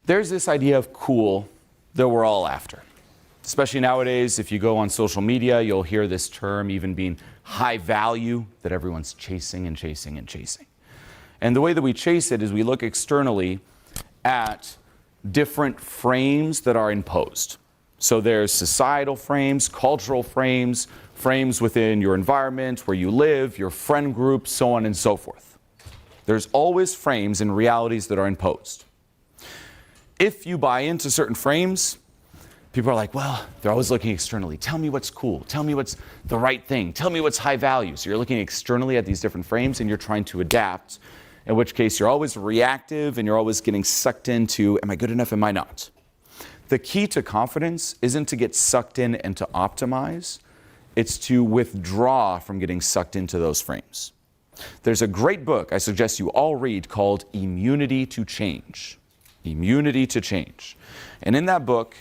there's this idea of cool that we're all after. Especially nowadays, if you go on social media, you'll hear this term even being high value, that everyone's chasing and chasing and chasing. And the way that we chase it is we look externally at different frames that are imposed. So there's societal frames, cultural frames, frames within your environment, where you live, your friend group, so on and so forth. There's always frames and realities that are imposed. If you buy into certain frames, people are like, well, they're always looking externally. Tell me what's cool. Tell me what's the right thing. Tell me what's high value. So you're looking externally at these different frames and you're trying to adapt, in which case you're always reactive and you're always getting sucked into, am I good enough, am I not? The key to confidence isn't to get sucked in and to optimize. It's to withdraw from getting sucked into those frames. There's a great book I suggest you all read called Immunity to Change. Immunity to Change. And in that book,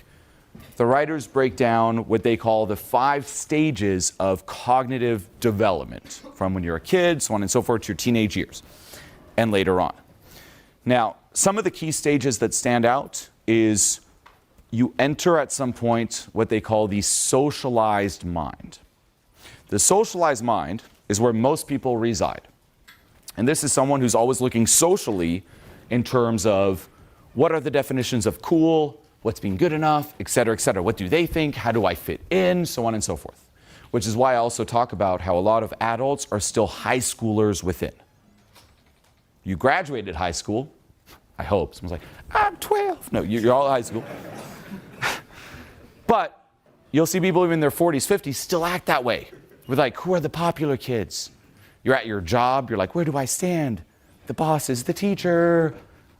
the writers break down what they call the 5 stages of cognitive development, from when you're a kid, so on and so forth, to your teenage years, and later on. Now, some of the key stages that stand out is you enter at some point what they call the socialized mind. The socialized mind is where most people reside. And this is someone who's always looking socially in terms of what are the definitions of cool, what's being good enough, et cetera, et cetera. What do they think? How do I fit in? So on and so forth. Which is why I also talk about how a lot of adults are still high schoolers within. You graduated high school, I hope. Someone's like, I'm 12. No, you're all high school. But you'll see people even in their 40s, 50s still act that way. We're like, who are the popular kids? You're at your job, you're like, where do I stand? The boss is the teacher.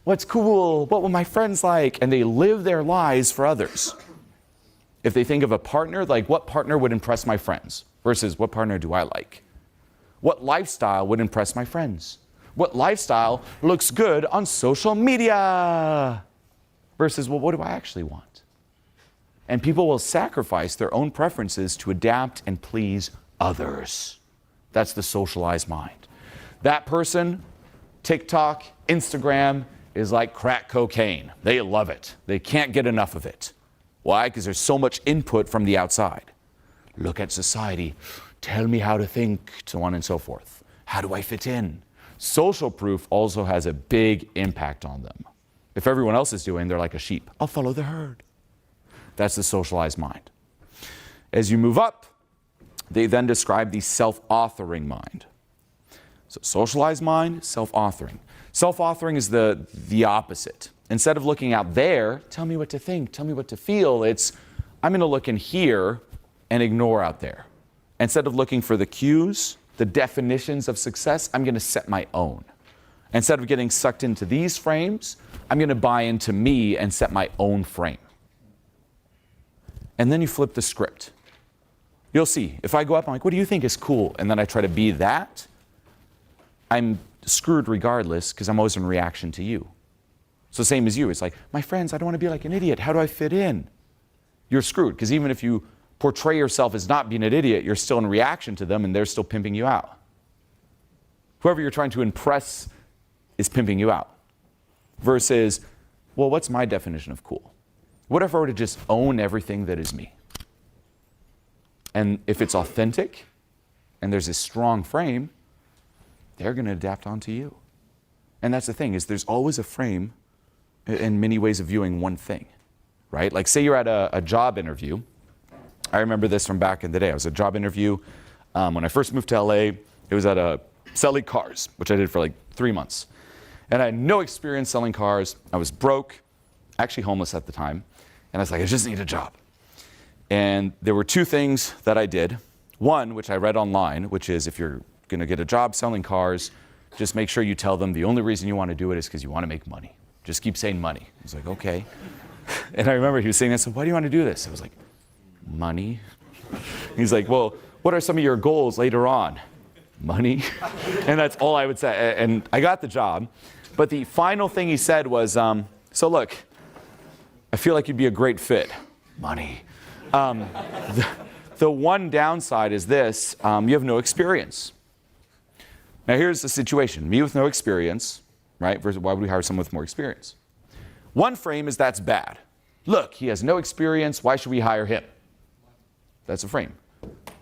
What's cool? What will my friends like? And they live their lives for others. If they think of a partner, like what partner would impress my friends? Versus what partner do I like? What lifestyle would impress my friends? What lifestyle looks good on social media? Versus, well, what do I actually want? And people will sacrifice their own preferences to adapt and please others. That's the socialized mind. That person, TikTok, Instagram, is like crack cocaine. They love it. They can't get enough of it. Why? Because there's so much input from the outside. Look at society. Tell me how to think, so on and so forth. How do I fit in? Social proof also has a big impact on them. If everyone else is doing, they're like a sheep. I'll follow the herd. That's the socialized mind. As you move up, they then describe the self-authoring mind. So socialized mind, self-authoring. Self-authoring is the opposite. Instead of looking out there, tell me what to think, tell me what to feel, it's I'm going to look in here and ignore out there. Instead of looking for the cues, the definitions of success, I'm going to set my own. Instead of getting sucked into these frames, I'm going to buy into me and set my own frame. And then you flip the script. You'll see, if I go up, I'm like, what do you think is cool? And then I try to be that, I'm screwed regardless because I'm always in reaction to you. So same as you. It's like, my friends, I don't want to be like an idiot. How do I fit in? You're screwed because even if you portray yourself as not being an idiot, you're still in reaction to them and they're still pimping you out. Whoever you're trying to impress is pimping you out. Versus, well, what's my definition of cool? What if I were to just own everything that is me? And if it's authentic and there's a strong frame, they're going to adapt onto you. And that's the thing, is there's always a frame in many ways of viewing one thing, right? Like say you're at a job interview. I remember this from back in the day. I was at a job interview when I first moved to LA. It was at selling cars, which I did for like 3 months. And I had no experience selling cars. I was broke, actually homeless at the time. And I was like, I just need a job. And there were 2 things that I did. One, which I read online, which is if you're going to get a job selling cars, just make sure you tell them the only reason you want to do it is because you want to make money. Just keep saying money. I was like, okay. And I remember he was saying this, so why do you want to do this? I was like, money. He's like, well, what are some of your goals later on? Money. And that's all I would say. And I got the job. But the final thing he said was, so look, I feel like you'd be a great fit. Money. The one downside is this, you have no experience. Now here's the situation, me with no experience, right, versus why would we hire someone with more experience? One frame is that's bad. Look, he has no experience. Why should we hire him? That's a frame.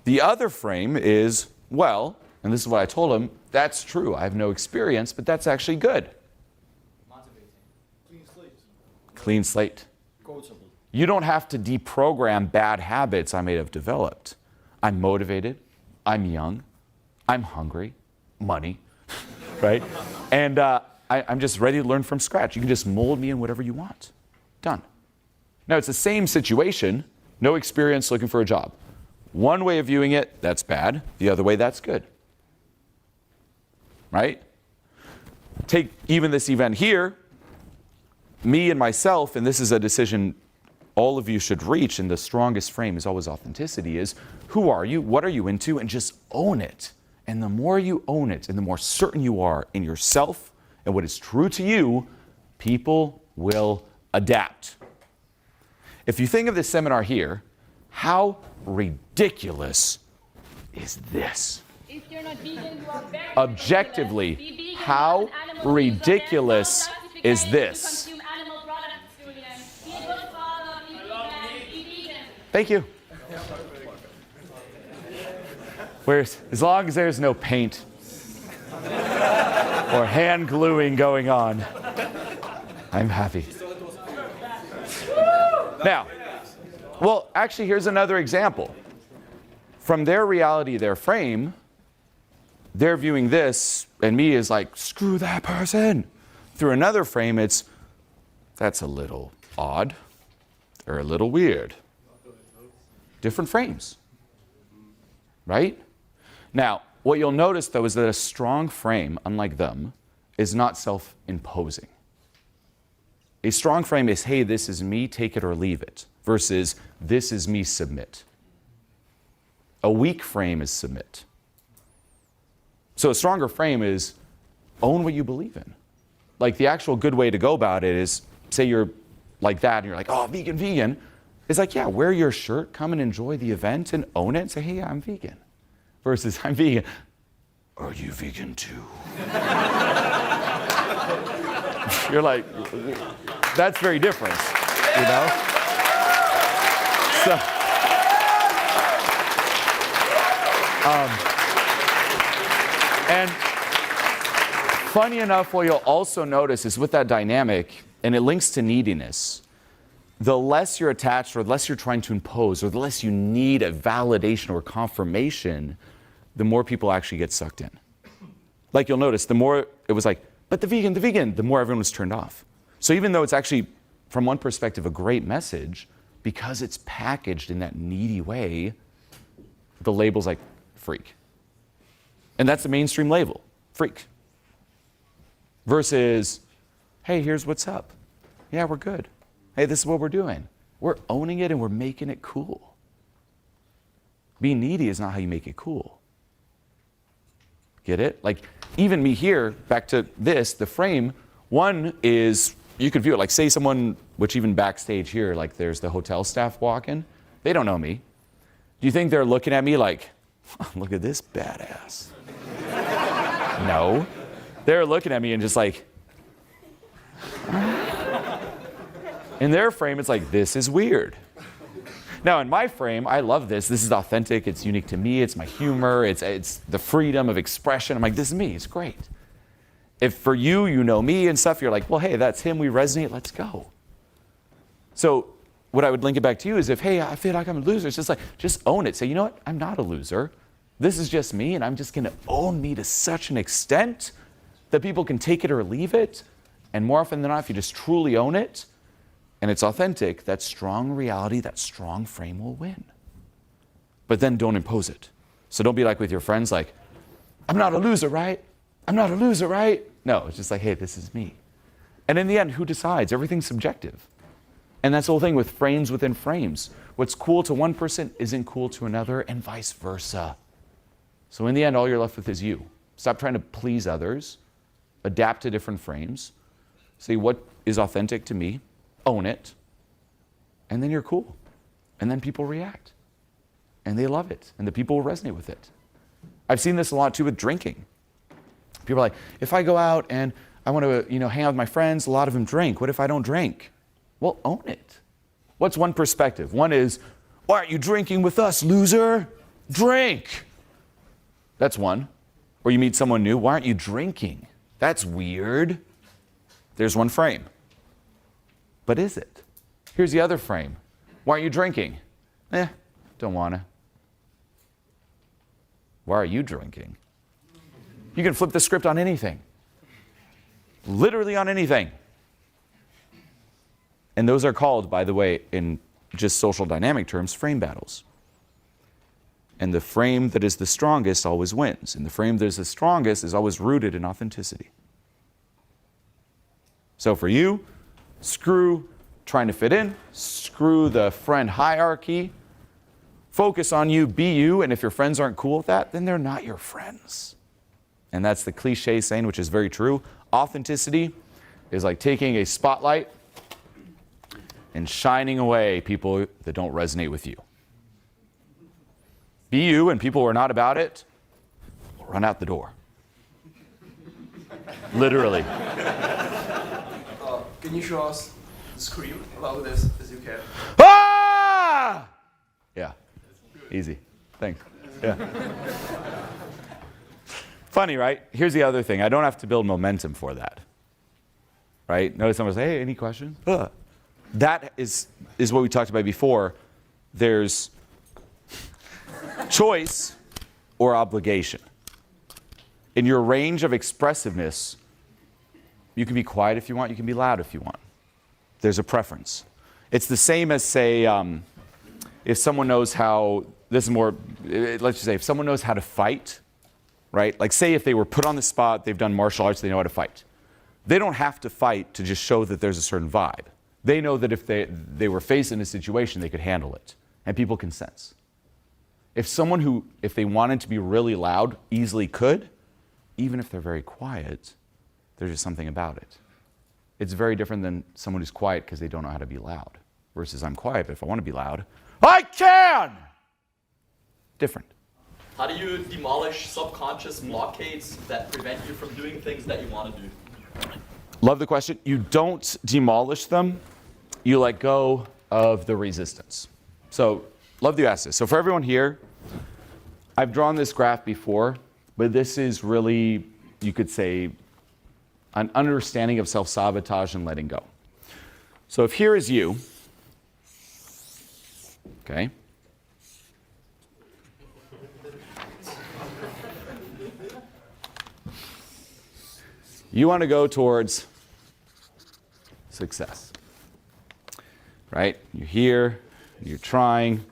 The other frame is, well, and this is what I told him, that's true. I have no experience, but that's actually good. Motivating. Clean slate. Clean slate. Coachable. You don't have to deprogram bad habits I may have developed. I'm motivated. I'm young. I'm hungry. Money. Right? And I'm just ready to learn from scratch. You can just mold me in whatever you want. Done. Now, it's the same situation. No experience, looking for a job. One way of viewing it, that's bad. The other way, that's good. Right? Take even this event here, me and myself, and this is a decision all of you should reach, and the strongest frame is always authenticity, is who are you, what are you into, and just own it. And the more you own it, and the more certain you are in yourself and what is true to you, people will adapt. If you think of this seminar here, how ridiculous is this? If you're not vegan, you are very Objectively, ridiculous. Be vegan, how you are an animal, ridiculous is this? You consume animal products, Julian. Be a good father, be vegan, be vegan. Thank you. Whereas, as long as there's no paint or hand gluing going on, I'm happy. Now, well, actually, here's another example. From their reality, their frame, they're viewing this, and me is like, screw that person. Through another frame, it's, that's a little odd or a little weird. Different frames, right? Now, what you'll notice, though, is that a strong frame, unlike them, is not self-imposing. A strong frame is, hey, this is me, take it or leave it, versus this is me, submit. A weak frame is submit. So a stronger frame is own what you believe in. Like the actual good way to go about it is, say you're like that and you're like, oh, vegan, vegan. It's like, yeah, wear your shirt, come and enjoy the event and own it and say, hey, yeah, I'm vegan. Versus, I'm vegan. Are you vegan too? You're like, that's very different, you know? So, and funny enough, what you'll also notice is with that dynamic, and it links to neediness, the less you're attached or the less you're trying to impose or the less you need a validation or confirmation, the more people actually get sucked in. Like you'll notice, the more it was like, but the vegan, the more everyone was turned off. So even though it's actually, from one perspective, a great message, because it's packaged in that needy way, the label's like freak. And that's the mainstream label, freak. Versus, hey, here's what's up. Yeah, we're good. Hey, this is what we're doing. We're owning it and we're making it cool. Being needy is not how you make it cool. Get it? Like, even me here, back to this, the frame, one is, you could view it like, say someone, which even backstage here, like there's the hotel staff walking, they don't know me. Do you think they're looking at me like, look at this badass? No. They're looking at me and just like, in their frame, it's like, this is weird. Now, in my frame, I love this. This is authentic. It's unique to me. It's my humor. It's the freedom of expression. I'm like, this is me. It's great. If for you, you know me and stuff, you're like, well, hey, that's him. We resonate. Let's go. So what I would link it back to you is if, hey, I feel like I'm a loser, it's just like, just own it. Say, you know what? I'm not a loser. This is just me, and I'm just going to own me to such an extent that people can take it or leave it. And more often than not, if you just truly own it, and it's authentic, that strong reality, that strong frame will win. But then don't impose it. So don't be like with your friends, like, I'm not a loser, right? I'm not a loser, right? No, it's just like, hey, this is me. And in the end, who decides? Everything's subjective. And that's the whole thing with frames within frames. What's cool to one person isn't cool to another, and vice versa. So in the end, all you're left with is you. Stop trying to please others. Adapt to different frames. See what is authentic to me. Own it, and then you're cool. And then people react. And they love it, and the people will resonate with it. I've seen this a lot too with drinking. People are like, if I go out and I want to, hang out with my friends. A lot of them drink. What if I don't drink? Well, own it. What's one perspective? One is, why aren't you drinking with us, loser? Drink. That's one. Or you meet someone new. Why aren't you drinking? That's weird. There's one frame. But is it? Here's the other frame. Why aren't you drinking? Don't want to. Why are you drinking? You can flip the script on anything. Literally on anything. And those are called, by the way, in just social dynamic terms, frame battles. And the frame that is the strongest always wins. And the frame that is the strongest is always rooted in authenticity. So for you, screw trying to fit in, screw the friend hierarchy, focus on you, be you, and if your friends aren't cool with that, then they're not your friends. And that's the cliche saying, which is very true. Authenticity is like taking a spotlight and shining away people that don't resonate with you. Be you, and people who are not about it will run out the door. Literally. Can you show us the scream about this as you can? Ah! Yeah. Easy. Thanks. Yeah. Funny, right? Here's the other thing. I don't have to build momentum for that. Right? Notice someone say, hey, any questions? That is what we talked about before. There's choice or obligation. In your range of expressiveness, you can be quiet if you want, you can be loud if you want. There's a preference. It's the same as, say, if someone knows how, this is more, let's just say, if someone knows how to fight, right? Like say if they were put on the spot, they've done martial arts, they know how to fight. They don't have to fight to just show that there's a certain vibe. They know that if they were faced in a situation, they could handle it. And people can sense. If someone who, if they wanted to be really loud, easily could, even if they're very quiet, there's just something about it. It's very different than someone who's quiet because they don't know how to be loud. Versus I'm quiet, but if I want to be loud, I can! Different. How do you demolish subconscious blockades that prevent you from doing things that you want to do? Love the question. You don't demolish them. You let go of the resistance. So, love that you asked this. So for everyone here, I've drawn this graph before, but this is really, you could say, an understanding of self-sabotage and letting go. So if here is you, okay? You want to go towards success, right? You're here, you're trying,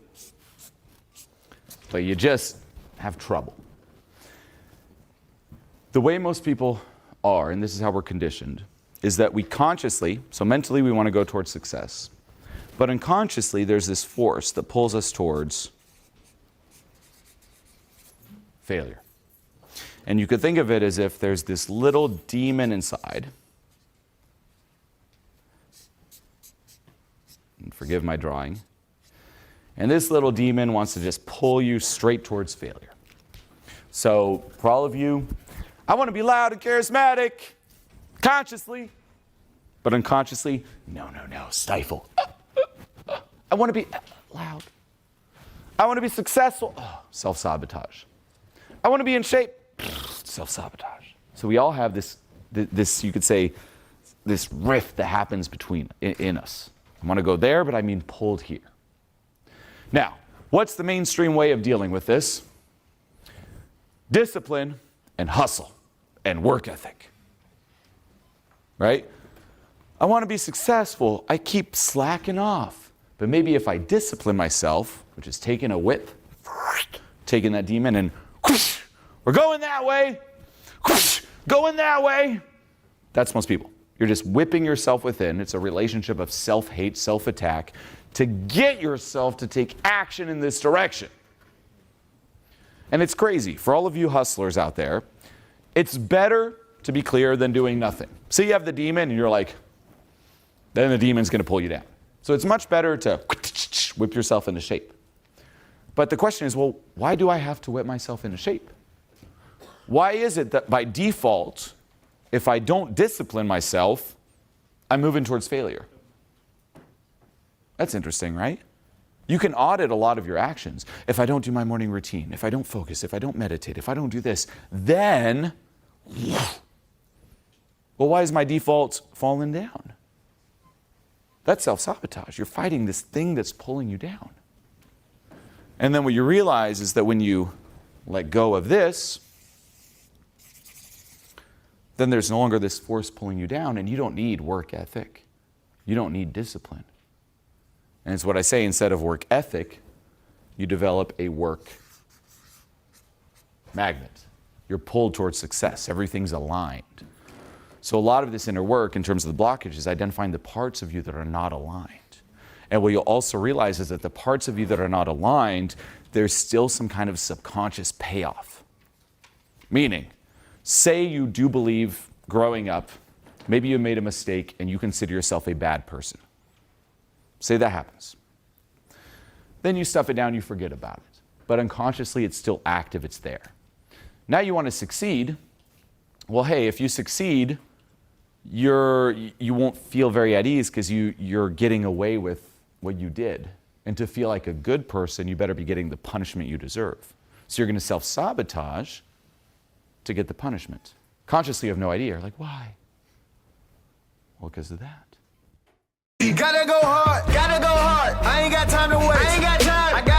but you just have trouble. The way most people are, and this is how we're conditioned, is that we consciously, so mentally we want to go towards success, but unconsciously there's this force that pulls us towards failure. And you could think of it as if there's this little demon inside. And forgive my drawing. And this little demon wants to just pull you straight towards failure. So for all of you, I want to be loud and charismatic, consciously, but unconsciously, no, stifle. I want to be loud. I want to be successful, self-sabotage. I want to be in shape, self-sabotage. So we all have this, you could say, this rift that happens in us. I want to go there, but I mean pulled here. Now, what's the mainstream way of dealing with this? Discipline and hustle and work ethic. Right? I want to be successful. I keep slacking off. But maybe if I discipline myself, which is taking a whip, taking that demon and whoosh, we're going that way, whoosh, going that way. That's most people. You're just whipping yourself within. It's a relationship of self-hate, self-attack to get yourself to take action in this direction. And it's crazy. For all of you hustlers out there, it's better to be clear than doing nothing. See, you have the demon and you're like, then the demon's going to pull you down. So it's much better to whip yourself into shape. But the question is, well, why do I have to whip myself into shape? Why is it that by default, if I don't discipline myself, I'm moving towards failure. That's interesting, right? You can audit a lot of your actions. If I don't do my morning routine, if I don't focus, if I don't meditate, if I don't do this, then, well, why is my default falling down? That's self-sabotage. You're fighting this thing that's pulling you down. And then what you realize is that when you let go of this, then there's no longer this force pulling you down, and you don't need work ethic. You don't need discipline. And it's what I say, instead of work ethic, you develop a work magnet. You're pulled towards success. Everything's aligned. So a lot of this inner work in terms of the blockage is identifying the parts of you that are not aligned. And what you'll also realize is that the parts of you that are not aligned, there's still some kind of subconscious payoff. Meaning, say you do believe growing up, maybe you made a mistake and you consider yourself a bad person. Say that happens. Then you stuff it down, you forget about it. But unconsciously, it's still active, it's there. Now you want to succeed. Well, hey, if you succeed, you won't feel very at ease because you're getting away with what you did. And to feel like a good person, you better be getting the punishment you deserve. So you're going to self-sabotage to get the punishment. Consciously, you have no idea. You're like, why? Well, because of that. Gotta go hard, I ain't got time to waste. I ain't got time.